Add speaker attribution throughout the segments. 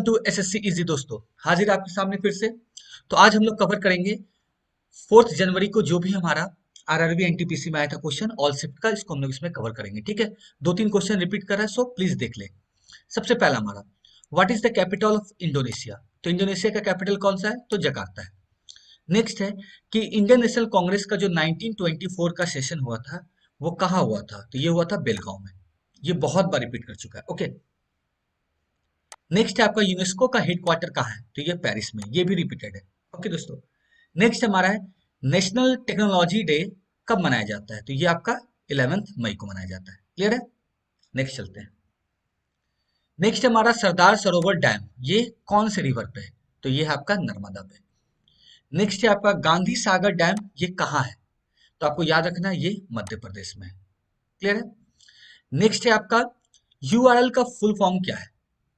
Speaker 1: To SSC easy दोस्तों, हाजिर आपके सामने फिर से। तो आज हम लोग कवर करेंगे 4 जनवरी को जो भी हमारा आरआरबी एनटीपीसी में आया था क्वेश्चन ऑल शिफ्ट का, इसको हम लोग इसमें कवर करेंगे। ठीक है, 2-3 क्वेश्चन रिपीट कर रहा है, सो प्लीज देख ले। सबसे पहला हमारा, what is the capital of Indonesia? तो इंडोनेशिया का कैपिटल कौन सा है? तो जकार्ता है। नेक्स्ट है कि इंडियन नेशनल कांग्रेस का जो 1924 का सेशन हुआ था वो कहाँ हुआ था? तो ये हुआ था बेलगांव में। ये बहुत बार रिपीट कर चुका है। ओके, नेक्स्ट है आपका यूनेस्को का हेडक्वार्टर कहाँ है? तो ये पेरिस में, ये भी रिपीटेड है। ओके दोस्तों, नेक्स्ट हमारा है नेशनल टेक्नोलॉजी डे कब मनाया जाता है? तो ये आपका 11 मई को मनाया जाता है। क्लियर है? नेक्स्ट चलते हैं। नेक्स्ट हमारा सरदार सरोवर डैम, ये कौन से रिवर पे है? तो ये है आपका नर्मदा पे। नेक्स्ट है आपका गांधी सागर डैम, ये कहाँ है? तो आपको याद रखना है, ये मध्य प्रदेश में है। क्लियर है? नेक्स्ट है आपका यूआरएल का फुल फॉर्म क्या है?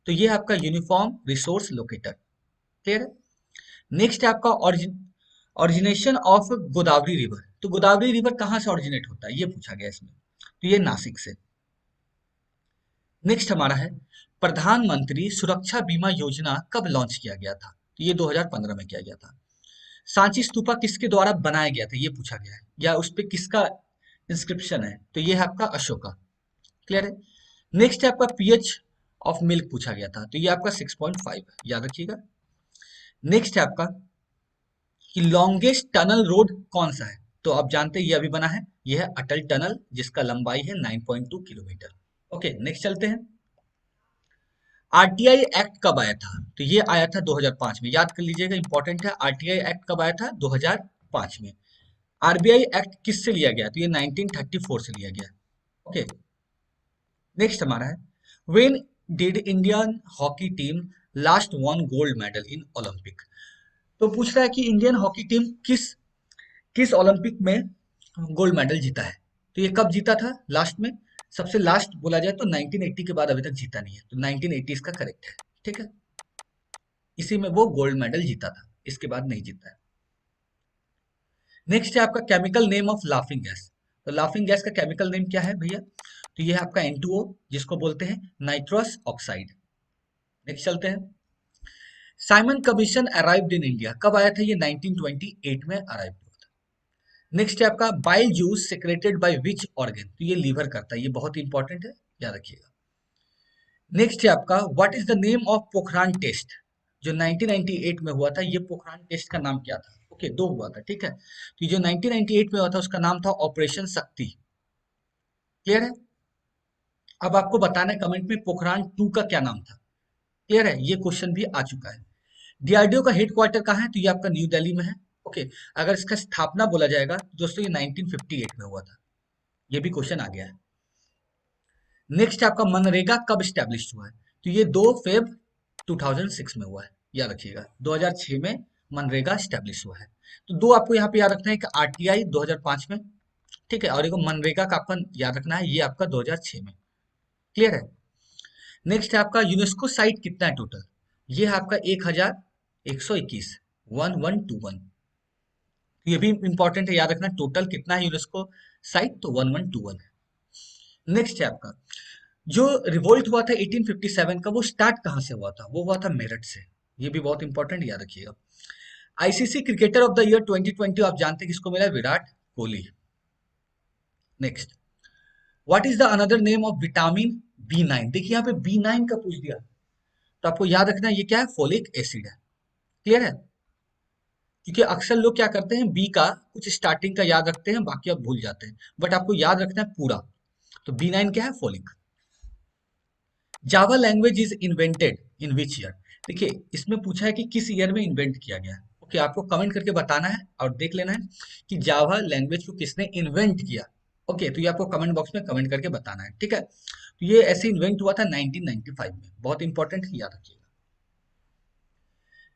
Speaker 1: तो ये है आपका यूनिफॉर्म रिसोर्स लोकेटर। क्लियर है? नेक्स्ट है आपका ऑरिजिनेशन ऑफ गोदावरी रिवर। तो गोदावरी रिवर कहाँ से ऑरिजिनेट होता है, ये पूछा गया इसमें। तो ये नासिक से। नेक्स्ट हमारा है प्रधानमंत्री सुरक्षा बीमा योजना कब लॉन्च किया गया था? तो ये 2015 में किया गया था। सांची स्तूपा किसके द्वारा बनाया गया था, ये पूछा गया है, या उस पे किसका इंस्क्रिप्शन है? तो ये है आपका अशोका। क्लियर है? नेक्स्ट है आपका पीएच ऑफ मिल्क पूछा गया था, तो ये आपका 6.5 है, याद रखिएगा। नेक्स्ट है आपका कि लॉन्गेस्ट टनल रोड कौन सा है? तो आप जानते हैं ये अभी बना है, ये है अटल टनल, जिसका लंबाई है 9.2 किलोमीटर। ओके, नेक्स्ट चलते हैं। आरटीआई एक्ट कब आया था? तो ये आया था 2005 में, याद कर लीजिएगा, इंपॉर्टेंट है। आरटीआई एक्ट कब आया था? 2005 में। आरबीआई एक्ट किससे लिया गया? तो ये 1934 से लिया गया। ओके, नेक्स्ट हमारा है when did Indian hockey team last one gold medal in Olympic? तो पूछ रहा है कि इंडियन हॉकी टीम किस किस ओलंपिक में गोल्ड मेडल जीता है? तो ये कब जीता था लास्ट में? सबसे लास्ट बोला जाए तो 1980 के बाद अभी तक जीता नहीं है, तो 1980 इसका करेक्ट है। ठीक है, इसी में वो गोल्ड मेडल जीता था, इसके बाद नहीं जीता है। नेक्स्ट है आपका chemical name of laughing gas. तो लाफिंग गैस का केमिकल नेम क्या है भैया? तो ये है आपका N2O, जिसको बोलते हैं नाइट्रस ऑक्साइड। नेक्स्ट चलते हैं। Simon commission arrived in India कब आया था? ये 1928 में अराइव हुआ था। नेक्स्ट है आपका bile juice secreted by which organ? तो ये लीवर करता है, ये बहुत इंपॉर्टेंट है, याद रखिएगा। नेक्स्ट है आपका what is the name of Pokhran test, जो 1998 में हुआ था, ये पोखरान टेस्ट का नाम क्या था? ओके, दो हुआ था। ठीक है, तो ये जो 1998 में हुआ था उसका नाम था ऑपरेशन शक्ति। क्लियर है? अब आपको बताना है कमेंट में पोखरान 2 का क्या नाम था। क्लियर है? ये क्वेश्चन भी आ चुका है। डीआरडीओ का हेडक्वार्टर कहाँ है? तो ये आपका न्यू दिल्ली में है। ओके, अगर इसका स्थापना बोला जाएगा तो दोस्तों ये 1958 में हुआ था। ये भी क्वेश्चन आ गया है। नेक्स्ट आपका मनरेगा कब स्टैब्लिश हुआ है? तो ये 2 फेब 2006 में हुआ है, याद रखिएगा। 2006 में मनरेगा स्टैब्लिश हुआ है। तो दो आपको यहाँ पे याद रखना है कि आरटीआई 2005 में, ठीक है, और एक मनरेगा का आपका याद रखना है, ये आपका 2006 में। क्लियर है? नेक्स्ट है आपका यूनेस्को साइट कितना है टोटल? ये है आपका 1121, 1121। ये भी इंपॉर्टेंट है, याद रखना टोटल कितना है यूनेस्को साइट, तो 1121 है। नेक्स्ट है आपका जो रिवोल्ट हुआ था 1857 का, वो स्टार्ट कहाँ से हुआ था? वो हुआ था मेरठ से। ये भी बहुत इंपॉर्टेंट, याद रखिएगा। ICC cricketer of the year 2020 आप जानते हैं किसको मिला? Virat Kohli. Next, what is the another name of vitamin B9? देखिए यहाँ पे B9 का पूछ दिया, तो आपको याद रखना है ये क्या है? फोलिक एसिड है। क्लियर है? क्योंकि अक्सर लोग क्या करते हैं, बी का कुछ स्टार्टिंग का याद रखते हैं, बाकी आप भूल जाते हैं, बट आपको याद रखना है पूरा। तो B9 क्या है? Folic. Java language is invented in which year? देखिए इसमें पूछा है कि किस ईयर में इन्वेंट किया गया है। ओके, आपको कमेंट करके बताना है और देख लेना है कि जावा लैंग्वेज को किसने इन्वेंट किया। ओके, तो ये आपको कमेंट बॉक्स में कमेंट करके बताना है। ठीक है, तो ये ऐसे इन्वेंट हुआ था 1995 में, बहुत इंपॉर्टेंट है, याद रखिएगा।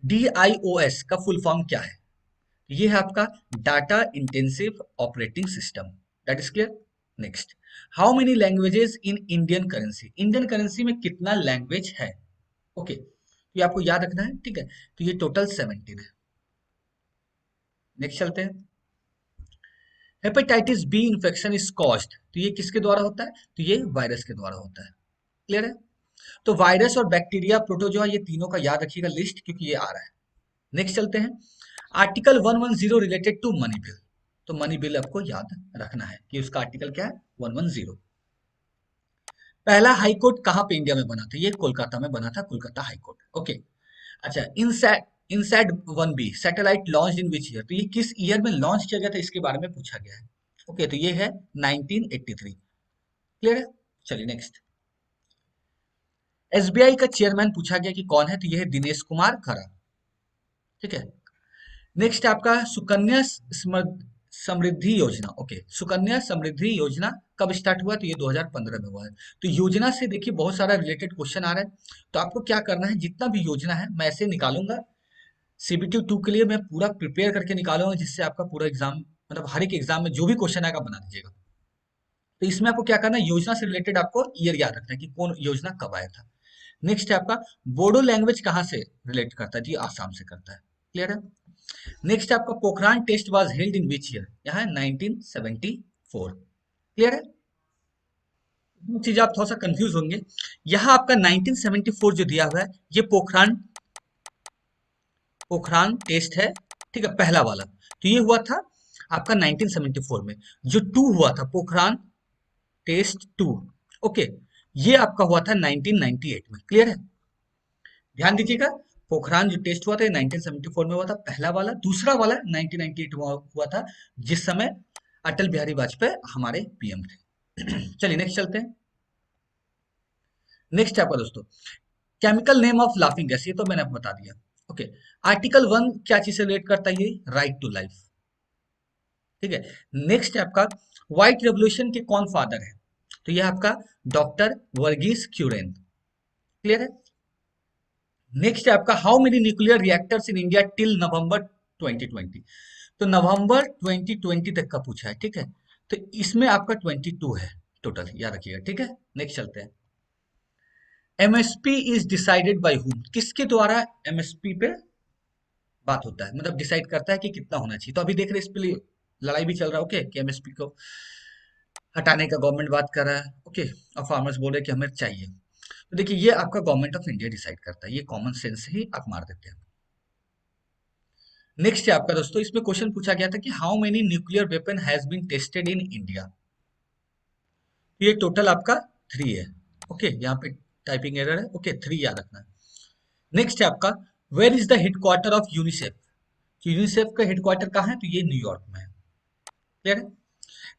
Speaker 1: DIOS का फुल फॉर्म क्या है? ये है आपका data intensive operating system. That is clear. Next, how many languages in Indian currency? Indian currency में कितना लैंग्वेज है? ओके, ये आपको याद रखना है। ठीक है, तो ये टोटल 17 है। नेक्स्ट चलते हैं। Hepatitis B infection is caused, तो ये किसके द्वारा होता है? तो ये वायरस के द्वारा होता है। क्लियर है? तो वायरस और बैक्टीरिया, प्रोटोजोआ, ये तीनों का याद रखिएगा लिस्ट, क्योंकि ये आ रहा है। नेक्स्ट चलते हैं, article 110 related to money bill. तो मनी बिल आपको याद रखना है कि उसका आर्टिकल क्या है, 110। पहला हाई कोर्ट कहाँ पे इंडिया में बना था, ये कोलकाता में बना था, कोलकाता हाई कोर्ट। ओके। अच्छा, INSAT 1B satellite launch in which year, तो ये किस ईयर में लॉन्च किया गया था, इसके बारे में पूछा गया है। ओके, तो ये है 1983। क्लियर है। चलिए नेक्स्ट, एसबीआई का चेयरमैन पूछा गया कि कौन है, तो ये है दिनेश कुमार खरा। ठीक है। नेक्स्ट आपका सुकन्या समृद्धि योजना। ओके, सुकन्या समृद्धि योजना कब स्टार्ट हुआ, तो ये 2015 में हुआ है। तो योजना से देखिए बहुत सारा रिलेटेड क्वेश्चन आ रहा है, तो आपको क्या करना है, जितना भी योजना है मैं ऐसे निकालूंगा, सीबीटी 2 के लिए मैं पूरा प्रिपेयर करके निकालूंगा, जिससे आपका पूरा एग्जाम, मतलब हर एक एग्जाम में जो भी क्वेश्चन आएगा बना दीजिएगा। तो इसमें आपको क्या करना है, योजना से रिलेटेड आपको ईयर याद रखना है कि कौन योजना कब आया था। नेक्स्ट है आपका बोडो लैंग्वेज कहाँ से रिलेट करता है, जी आसाम से करता है। क्लियर है। नेक्स्ट आपका Pokhran test was held in which year, यहाँ 1974। क्लियर है। चीज आप थोड़ा सा कंफ्यूज होंगे, यहाँ आपका 1974 जो दिया हुआ है, ये पोखरान पोखरान टेस्ट है। ठीक है, पहला वाला, तो ये हुआ था आपका 1974 में। जो टू हुआ था पोखरान टेस्ट टू, ओके, ये आपका हुआ था 1998 में। क्लियर है। ध्यान दीजिएगा, पोखरान जो टेस्ट हुआ था 1974 में हुआ था पहला वाला, दूसरा वाला 1998 में हुआ था, जिस समय अटल बिहारी वाजपेयी हमारे पीएम थे। चलिए नेक्स्ट चलते हैं। नेक्स्ट आपका दोस्तों, chemical name of laughing gas, ये तो मैंने आपको बता दिया। ओके, आर्टिकल 1 क्या चीज से रिलेट करता है, ये राइट टू लाइफ। ठीक है। नेक्स्ट है आपका व्हाइट रेवोल्यूशन के कौन फादर है, तो ये आपका डॉक्टर वर्गीस क्यूरेन। क्लियर है। नेक्स्ट है आपका how many nuclear reactors in India till नवंबर 2020, तो नवंबर 2020 तक का पूछा है। ठीक है, तो इसमें आपका 22 है टोटल, याद रखिएगा। ठीक है। नेक्स्ट चलते हैं, MSP is decided by whom, किसके द्वारा एमएसपी पे बात होता है, मतलब डिसाइड करता है कि कितना होना चाहिए। तो अभी देख रहे हैं इस पे लड़ाई भी चल रहा है, ओके, कि एमएसपी को हटाने का गवर्नमेंट बात कर रहा है, ओके, और फार्मर्स बोल रहे हैं कि हमें चाहिए। तो देखिए ये आपका गवर्नमेंट ऑफ इंडिया डिसाइड करता है, ये कॉमन सेंस ही आप मार देते हैं। नेक्स्ट है आपका दोस्तों, इसमें क्वेश्चन पूछा गया था कि how many nuclear weapon has been tested in India, तो ये टोटल आपका 3 है। ओके, यहाँ पे टाइपिंग एरर है, ओके, 3 याद रखना है। नेक्स्ट है आपका where is the headquarter of UNICEF, तो यूनिसेफ का हेडक्वार्टर कहाँ है, तो ये न्यूयॉर्क में है। क्लियर है।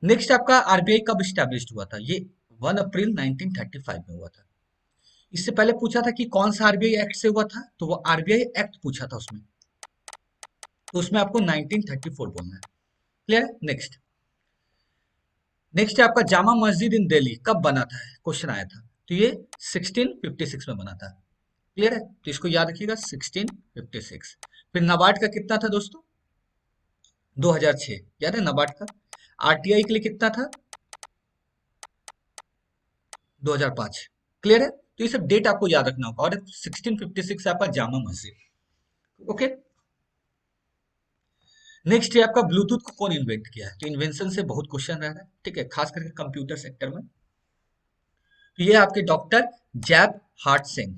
Speaker 1: नेक्स्ट आपका आरबीआई कब स्टैब्लिश हुआ था, ये 1 अप्रैल 1935 में हुआ था। इससे पहले पूछा था कि कौन सा आरबीआई एक्ट से हुआ था, तो वो आरबीआई एक्ट पूछा था उसमें, तो उसमें आपको 1934 बोलना है। क्लियर है। नेक्स्ट नेक्स्ट है आपका जामा मस्जिद इन दिल्ली कब बना था, क्वेश्चन आया था, तो ये 1656 में बना था। क्लियर है, तो इसको याद रखिएगा 1656। फिर नाबार्ड का कितना था दोस्तों, 2006, याद है नाबार्ड का। आरटीआई के लिए कितना था, 2005। क्लियर है, तो ये सब डेट आपको याद रखना होगा, और 1656 है आपका जामा मस्जिद। ओके। नेक्स्ट है आपका ब्लूटूथ को कौन इन्वेंट किया है, तो इन्वेंशन से बहुत क्वेश्चन रह रहा है। ठीक है, खास करके कंप्यूटर सेक्टर में। तो ये आपके डॉक्टर जैब हार्ट सिंह।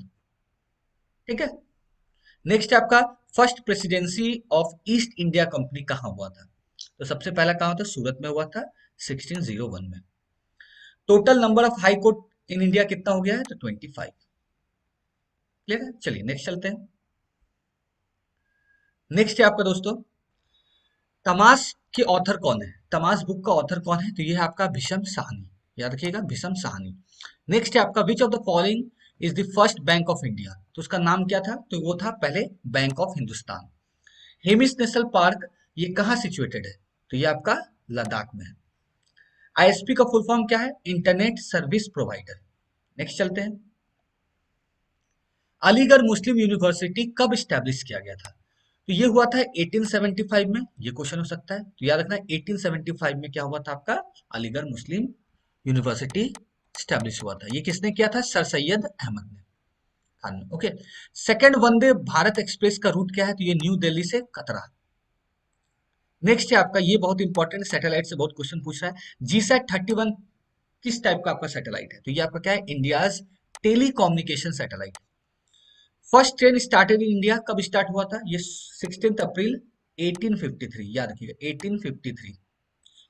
Speaker 1: ठीक है। नेक्स्ट है आपका first presidency of east India company कहाँ हुआ था, तो सबसे पहला कहाँ हुआ था, सूरत में हुआ था 1601 में। Total number of high court in India कितना हो गया है, तो 25। क्लियर है। चलिए नेक्स्ट चलते हैं। नेक्स्ट है आपका दोस्तों तमाश के ऑथर कौन है, तमाश बुक का ऑथर कौन है, तो ये है आपका भीषम साहनी। याद रखिएगा भीषम साहनी। नेक्स्ट है आपका which of the following is the first bank of India, तो उसका नाम क्या था, तो वो था पहले bank of Hindustan. Hemis national park ये कहाँ सिचुएटेड है, तो ये आपका लद्दाख में है। आईएसपी का फुल फॉर्म क्या है, इंटरनेट सर्विस प्रोवाइडर। नेक्स्ट चलते हैं, अलीगढ़ मुस्लिम यूनिवर्सिटी कब स्टैब्लिश किया गया था, तो ये हुआ था 1875 में, ये क्वेश्चन हो सकता है, तो याद रखना 1875 में क्या हुआ था आपका अलीगढ़ मुस्लिम यूनिवर्सिटी स्टैब्लिश हुआ था। ये किसने किया था, सर सैयद अहमद ने खान ने। Okay. Second Vande Bharat express का रूट क्या है, तो ये न्यू दिल्ली से कतरा। नेक्स्ट है आपका, ये बहुत इंपॉर्टेंट, सैटेलाइट से बहुत क्वेश्चन पूछ रहा है, जीसैट 31 किस टाइप का आपका सैटेलाइट है, तो ये आपका क्या है, India's telecommunication satellite. First train started in India कब स्टार्ट हुआ था? ये 16 अप्रैल 1853, याद रखिएगा 1853।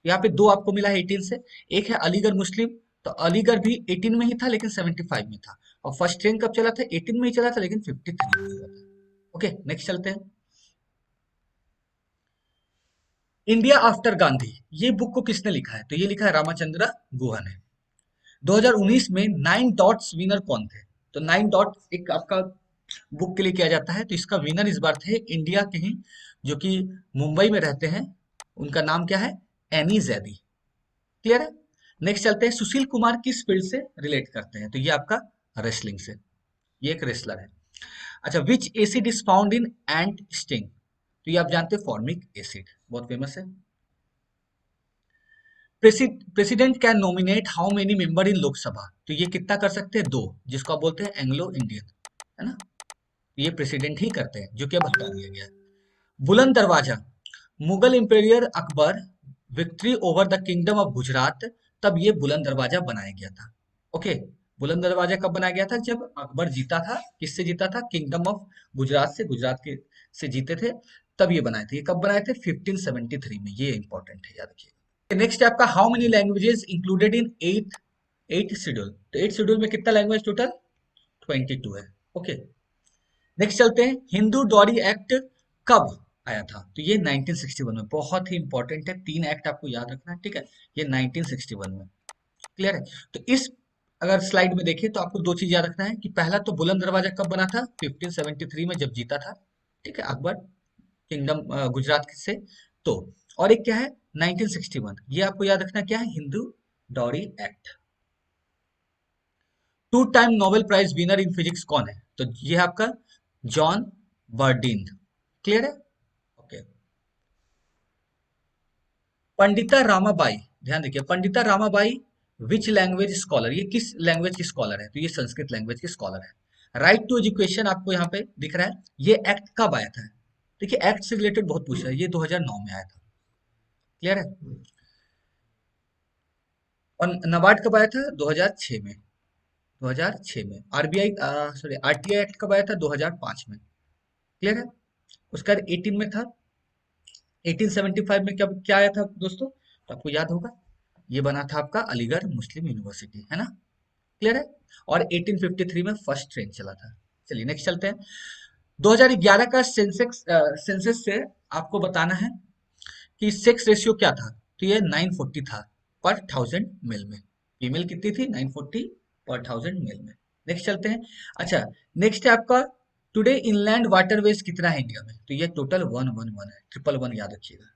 Speaker 1: यहाँ पे दो आपको मिला है 18 से, एक है अलीगढ़ मुस्लिम, तो अलीगढ़ भी 18 में ही था लेकिन 75 में था, और फर्स्ट ट्रेन कब चला था? 18 में ही चला था लेकिन 53 में चला था। ओके, नेक्स्ट चलते हैं। इंडिया आफ्टर गांधी, ये बुक को किसने लिखा है? तो ये लिखा है रामाचंद्र गुहा ने। 2019 में 9 डॉट्स विनर कौन थे? तो 9 डॉट्स एक आपका बुक के लिए किया जाता है, तो इसका विनर इस बार थे इंडिया के ही, जो कि मुंबई में रहते हैं। उनका नाम क्या है? एनी जैदी। क्लियर है? नेक्स्ट चलते हैं, सुशील कुमार किस फील्ड से रिलेट करते हैं? तो ये आपका रेसलिंग से, ये एक रेसलर है। अच्छा, विच acid is found in ant sting? तो ये आप जानते हैं फॉर्मिक एसिड, बहुत फेमस है। President can nominate how many member in Lok Sabha? तो ये कितना कर सकते हैं? 2, जिसको आप बोलते हैं एंग्लो इंडियन, है ना? ये प्रेसिडेंट ही करते हैं, जो कि अब हटा दिया गया है। बुलंद दरवाजा, Mughal imperial Akbar victory over the kingdom of Gujarat, तब ये बुलंद दरवाजा बनाया गया था। ओके, बुलंद दरवाजा कब बनाया गया था? जब अकबर जीता था। किससे जीता था? किंगडम ऑफ गुजरात से, गुजरात के से जीते थे, तब ये बनाए थे। ये कब बनाए थे? 1573 में। ये इंपॉर्टेंट है, याद रखिए। नेक्स्ट है आपका, how many languages included in eight schedule? तो एट शेड्यूल में कितना लैंग्वेज टोटल? 22 है। ओके, नेक्स्ट चलते हैं, हिंदू डॉरी एक्ट कब आया था? तो ये 1961 में, बहुत ही इंपॉर्टेंट है, 3 एक्ट आपको याद रखना है, ठीक है? ये 1961 में। क्लियर है? तो इस अगर स्लाइड में देखिए तो आपको दो चीज याद रखना है कि पहला तो बुलंद दरवाजा कब बना था? 1573 में, जब जीता था, ठीक है, अकबर किंगडम गुजरात से। तो और एक क्या है? 1961, ये आपको याद रखना क्या है? Hindu dowry act. 2 time Nobel prize winner in physics कौन है? तो ये है आपका जॉन बर्डीन। क्लियर है? ओके। पंडिता रामाबाई, ध्यान देखिए, Pandita Ramabai which language scholar, ये किस लैंग्वेज की स्कॉलर है? तो ये संस्कृत लैंग्वेज की स्कॉलर है। राइट टू एजुकेशन आपको यहाँ पे दिख रहा है, ये एक्ट कब आया था? देखिए, एक्ट से रिलेटेड बहुत पूछा है, ये 2009 में आया था। क्लियर है? और नाबार्ड कब आया था? 2006 में। 2006 में। आरबीआई, सॉरी, आरटीआई एक्ट कब आया था? 2005 में। क्लियर है? उसका 18 में था। 1875 में क्या क्या आया था दोस्तों? तो आपको याद होगा, ये बना था आपका अलीगढ़ मुस्लिम यूनिवर्सिटी, है ना? क्लियर है? और 1853 में फर्स्ट ट्रेन चला था। चलिए नेक्स्ट चलते हैं। 2011 का सेंसस से आपको बताना है कि सेक्स रेशियो क्या था? तो ये 940 था पर 1000 मेल में। फीमेल कितनी थी? 940 पर 1000 मेल में। नेक्स्ट चलते हैं। अच्छा, नेक्स्ट है आपका, टुडे इनलैंड वाटरवेज कितना है इंडिया में? तो ये टोटल 111 है, 111 याद रखिएगा।